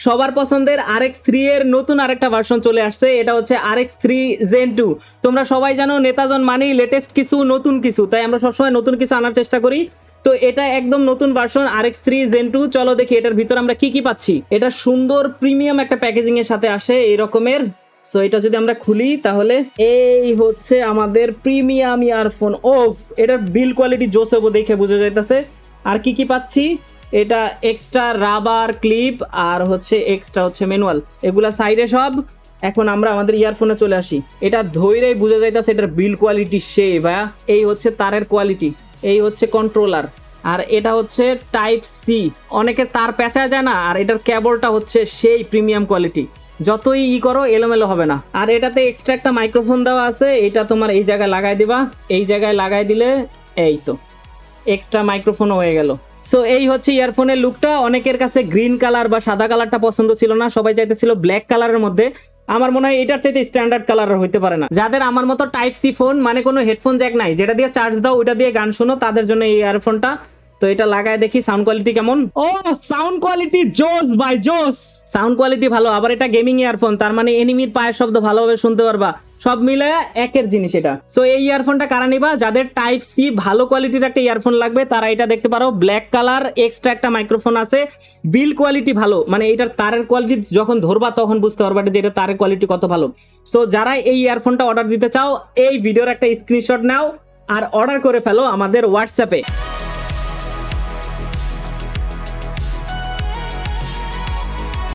সবার পছন্দের RX3 এর নতুন আরেকটা ভার্সন চলে আসছে। এটা হচ্ছে RX3 Gen 2। তোমরা সবাই জানো নেতাজন মানেই লেটেস্ট কিছু, নতুন কিছু, তাই আমরা সবসময় নতুন কিছু আনার চেষ্টা করি। তো এটা একদম নতুন ভার্সন RX3 Gen 2। চলো দেখি এটার ভিতর আমরা কি কি পাচ্ছি। এটা সুন্দর প্রিমিয়াম একটা প্যাকেজিং এর সাথে আসে এই রকমের। সো এটা যদি আমরা খুলি তাহলে এই হচ্ছে আমাদের প্রিমিয়াম ইয়ারফোন। ওফ, এটার বিল কোয়ালিটি জোস হবো দেখে বোঝা যাইতেছে। আর কি কি পাচ্ছি, এটা এক্সট্রা রাবার ক্লিপ আর হচ্ছে এক্সট্রা হচ্ছে ম্যানুয়াল, এগুলা সাইডে সব। এখন আমরা আমাদের ইয়ারফোনে চলে আসি। এটা ধৈরেই বোঝা যাইতেছে এটার বিল কোয়ালিটি সেই ভাইয়া। এই হচ্ছে তারের কোয়ালিটি, এই হচ্ছে কন্ট্রোলার, আর এটা হচ্ছে টাইপ সি। অনেকে তার পেঁচা যায় না, আর এটার কেবলটা হচ্ছে সেই প্রিমিয়াম কোয়ালিটি, যতই করো এলোমেলো হবে না। আর এটাতে এক্সট্রা একটা মাইক্রোফোন দেওয়া আছে, এটা তোমার এই জায়গায় লাগাই দিবা। এই জায়গায় লাগাই দিলে এই তো এক্সট্রা মাইক্রোফোন হয়ে গেল। সো এই হচ্ছে ইয়ারফোনের লুকটা। অনেকের কাছে গ্রিন কালার বা সাদা কালারটা পছন্দ ছিল না, সবাই চাইতেছিল ব্ল্যাক কালারের মধ্যে। আমার মনে হয় এটার চাইতে স্ট্যান্ডার্ড কালার হইতে পারে না। যাদের আমার মতো টাইপ সি ফোন, মানে কোনো হেডফোন জ্যাক নাই যেটা দিয়ে চার্জ দাও ওইটা দিয়ে গান শোনো, তাদের জন্য এই ইয়ারফোনটা। তো এটা লাগায় দেখি সাউন্ড কোয়ালিটি কেমন। ও, সাউন্ড কোয়ালিটি জোস ভাই, জোস। সাউন্ড কোয়ালিটি ভালো, আবার এটা গেমিং ইয়ারফোন, তার মানে এনিমির পায়ের শব্দ ভালোভাবে শুনতে পারবা। সব মিলে একের জিনিস এটা। সো এই ইয়ারফোনটা কারা নিবা, যাদের টাইপ সি ভালো কোয়ালিটির একটা ইয়ারফোন লাগবে তারা এটা দেখতে পারো। ব্ল্যাক কালার, এক্সট্রা একটা মাইক্রোফোন আছে, বিল কোয়ালিটি ভালো, মানে এটার তারের কোয়ালিটি যখন ধরবা তখন বুঝতে পারবা যে এটা তারের কোয়ালিটি কত ভালো। সো যারা এই ইয়ারফোনটা অর্ডার দিতে চাও, এই ভিডিওর একটা স্ক্রিনশট নাও আর অর্ডার করে ফেলো আমাদের হোয়াটসঅ্যাপে।